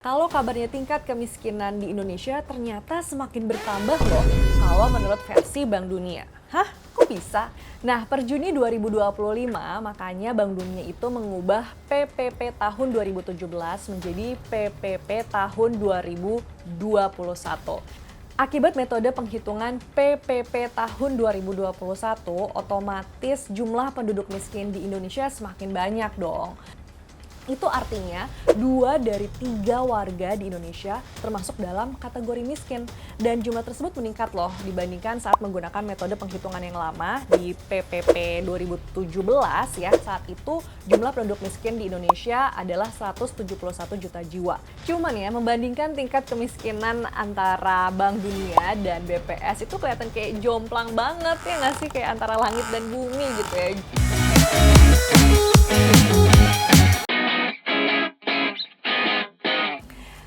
Kalau kabarnya tingkat kemiskinan di Indonesia ternyata semakin bertambah loh, kalau menurut versi Bank Dunia. Hah? Kok bisa? Nah, per Juni 2025, makanya Bank Dunia itu mengubah PPP tahun 2017 menjadi PPP tahun 2021. Akibat metode penghitungan PPP tahun 2021, otomatis jumlah penduduk miskin di Indonesia semakin banyak dong. Itu artinya 2 dari 3 warga di Indonesia termasuk dalam kategori miskin. Dan jumlah tersebut meningkat loh dibandingkan saat menggunakan metode penghitungan yang lama di PPP 2017 ya. Saat itu jumlah penduduk miskin di Indonesia adalah 171 juta jiwa. Cuman ya, membandingkan tingkat kemiskinan antara Bank Dunia dan BPS itu kelihatan kayak jomplang banget ya nggak sih? Kayak antara langit dan bumi gitu ya.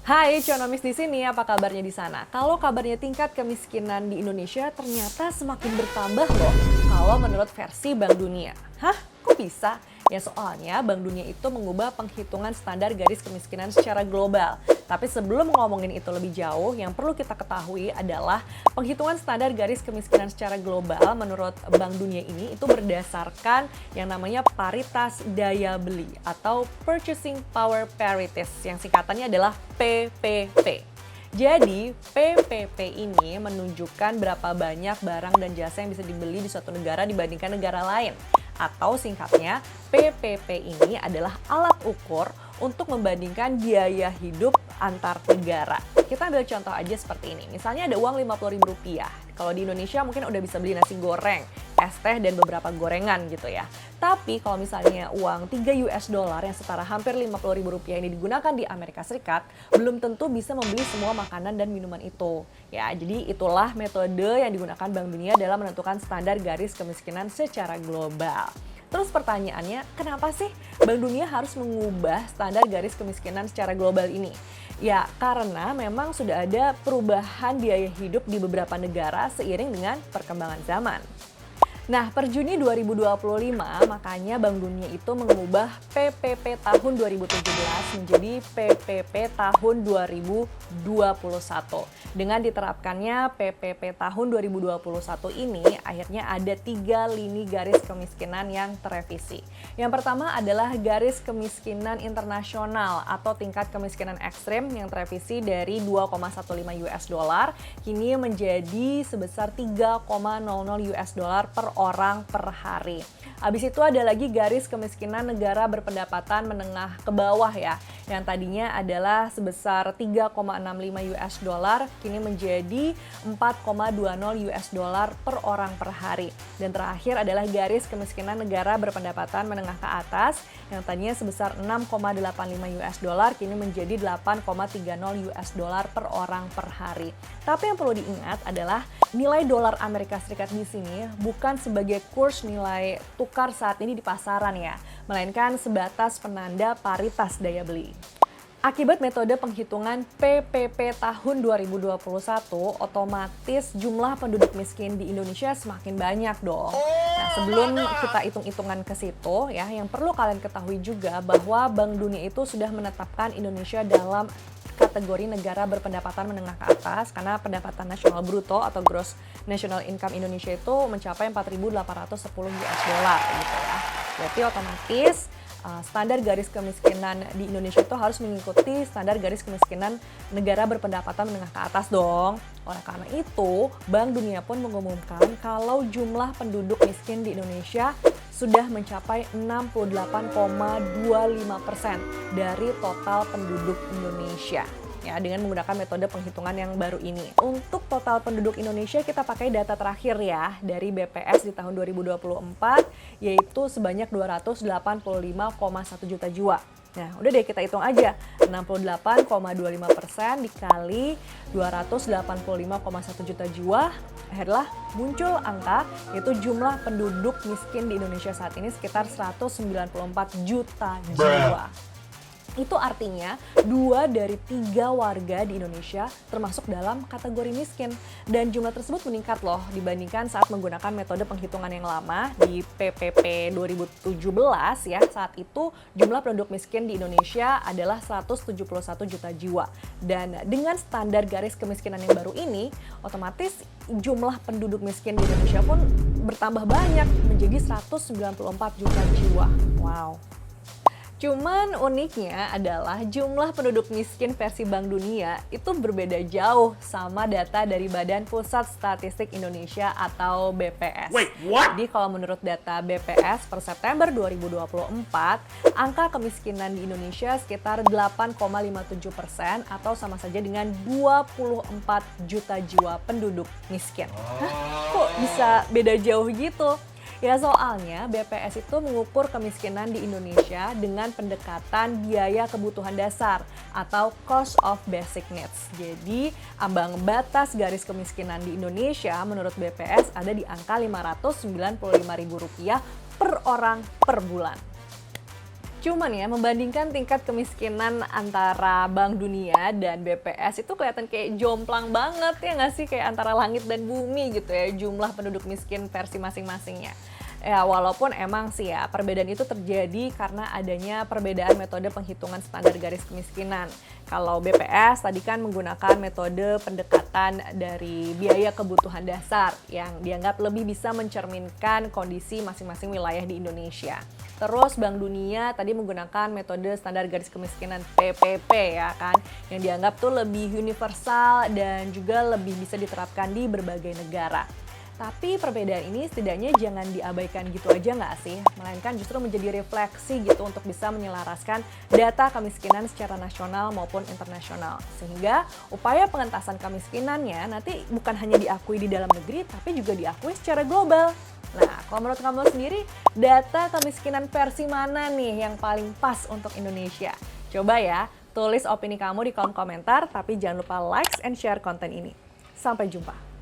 Hai, Conomis di sini. Apa kabarnya di sana? Kalau kabarnya tingkat kemiskinan di Indonesia ternyata semakin bertambah loh, kalau menurut versi Bank Dunia. Hah? Kok bisa? Ya soalnya Bank Dunia itu mengubah penghitungan standar garis kemiskinan secara global. Tapi sebelum ngomongin itu lebih jauh, yang perlu kita ketahui adalah penghitungan standar garis kemiskinan secara global menurut Bank Dunia ini itu berdasarkan yang namanya paritas daya beli atau Purchasing Power Parities, yang singkatannya adalah PPP. Jadi, PPP ini menunjukkan berapa banyak barang dan jasa yang bisa dibeli di suatu negara dibandingkan negara lain. Atau singkatnya, PPP ini adalah alat ukur untuk membandingkan biaya hidup antar negara. Kita ambil contoh aja seperti ini. Misalnya ada uang Rp50.000. Kalau di Indonesia mungkin udah bisa beli nasi goreng, es teh, dan beberapa gorengan gitu ya. Tapi kalau misalnya uang 3 US dollar yang setara hampir Rp50.000 ini digunakan di Amerika Serikat, belum tentu bisa membeli semua makanan dan minuman itu. Ya, jadi itulah metode yang digunakan Bank Dunia dalam menentukan standar garis kemiskinan secara global. Terus pertanyaannya, kenapa sih Bank Dunia harus mengubah standar garis kemiskinan secara global ini? Ya, karena memang sudah ada perubahan biaya hidup di beberapa negara seiring dengan perkembangan zaman. Nah, per Juni 2025, makanya Bank Dunia itu mengubah PPP tahun 2017 menjadi PPP tahun 2021. Dengan diterapkannya PPP tahun 2021 ini, akhirnya ada 3 lini garis kemiskinan yang terevisi. Yang pertama adalah garis kemiskinan internasional atau tingkat kemiskinan ekstrim yang terevisi dari 2,15 US dollar, kini menjadi sebesar 3,00 US dollar per orang per hari. Habis itu ada lagi garis kemiskinan negara berpendapatan menengah ke bawah ya, yang tadinya adalah sebesar 3,65 US dollar, kini menjadi 4,20 US dollar per orang per hari. Dan terakhir adalah garis kemiskinan negara berpendapatan menengah ke atas, yang tadinya sebesar 6,85 US dollar, kini menjadi 8,30 US dollar per orang per hari. Tapi yang perlu diingat adalah nilai dolar Amerika Serikat di sini bukan sebagai kurs nilai tukar saat ini di pasaran ya, melainkan sebatas penanda paritas daya beli. Akibat metode penghitungan PPP tahun 2021, otomatis jumlah penduduk miskin di Indonesia semakin banyak dong. Nah, sebelum kita hitung-hitungan ke situ ya, yang perlu kalian ketahui juga bahwa Bank Dunia itu sudah menetapkan Indonesia dalam kategori negara berpendapatan menengah ke atas karena pendapatan nasional bruto atau gross national income Indonesia itu mencapai 4.810 US dollar gitu ya. Berarti otomatis standar garis kemiskinan di Indonesia itu harus mengikuti standar garis kemiskinan negara berpendapatan menengah ke atas dong. Oleh karena itu, Bank Dunia pun mengumumkan kalau jumlah penduduk miskin di Indonesia sudah mencapai 68,25% dari total penduduk Indonesia. Ya, dengan menggunakan metode penghitungan yang baru ini. Untuk total penduduk Indonesia kita pakai data terakhir ya dari BPS di tahun 2024, yaitu sebanyak 285,1 juta jiwa. Nah, udah deh kita hitung aja, 68,25% dikali 285,1 juta jiwa, akhirnya muncul angka yaitu jumlah penduduk miskin di Indonesia saat ini sekitar 194 juta jiwa. Itu artinya 2 dari 3 warga di Indonesia termasuk dalam kategori miskin. Dan jumlah tersebut meningkat loh dibandingkan saat menggunakan metode penghitungan yang lama di PPP 2017 ya. Saat itu jumlah penduduk miskin di Indonesia adalah 171 juta jiwa. Dan dengan standar garis kemiskinan yang baru ini, otomatis jumlah penduduk miskin di Indonesia pun bertambah banyak menjadi 194 juta jiwa. Wow. Cuman uniknya adalah jumlah penduduk miskin versi Bank Dunia itu berbeda jauh sama data dari Badan Pusat Statistik Indonesia atau BPS. Wait, what? Jadi kalau menurut data BPS per September 2024, angka kemiskinan di Indonesia sekitar 8,57% atau sama saja dengan 24 juta jiwa penduduk miskin. Hah? Kok bisa beda jauh gitu? Ya soalnya BPS itu mengukur kemiskinan di Indonesia dengan pendekatan biaya kebutuhan dasar atau cost of basic needs. Jadi ambang batas garis kemiskinan di Indonesia menurut BPS ada di angka Rp595.000 per orang per bulan. Cuman ya, membandingkan tingkat kemiskinan antara Bank Dunia dan BPS itu kelihatan kayak jomplang banget ya nggak sih? Kayak antara langit dan bumi gitu ya, jumlah penduduk miskin versi masing-masingnya. Ya walaupun emang sih ya perbedaan itu terjadi karena adanya perbedaan metode penghitungan standar garis kemiskinan. Kalau BPS tadi kan menggunakan metode pendekatan dari biaya kebutuhan dasar yang dianggap lebih bisa mencerminkan kondisi masing-masing wilayah di Indonesia. Terus Bank Dunia tadi menggunakan metode standar garis kemiskinan PPP ya kan, yang dianggap tuh lebih universal dan juga lebih bisa diterapkan di berbagai negara. Tapi perbedaan ini setidaknya jangan diabaikan gitu aja nggak sih? Melainkan justru menjadi refleksi gitu untuk bisa menyelaraskan data kemiskinan secara nasional maupun internasional. Sehingga upaya pengentasan kemiskinannya nanti bukan hanya diakui di dalam negeri, tapi juga diakui secara global. Nah, kalau menurut kamu sendiri, data kemiskinan versi mana nih yang paling pas untuk Indonesia? Coba ya, tulis opini kamu di kolom komentar, tapi jangan lupa like and share konten ini. Sampai jumpa.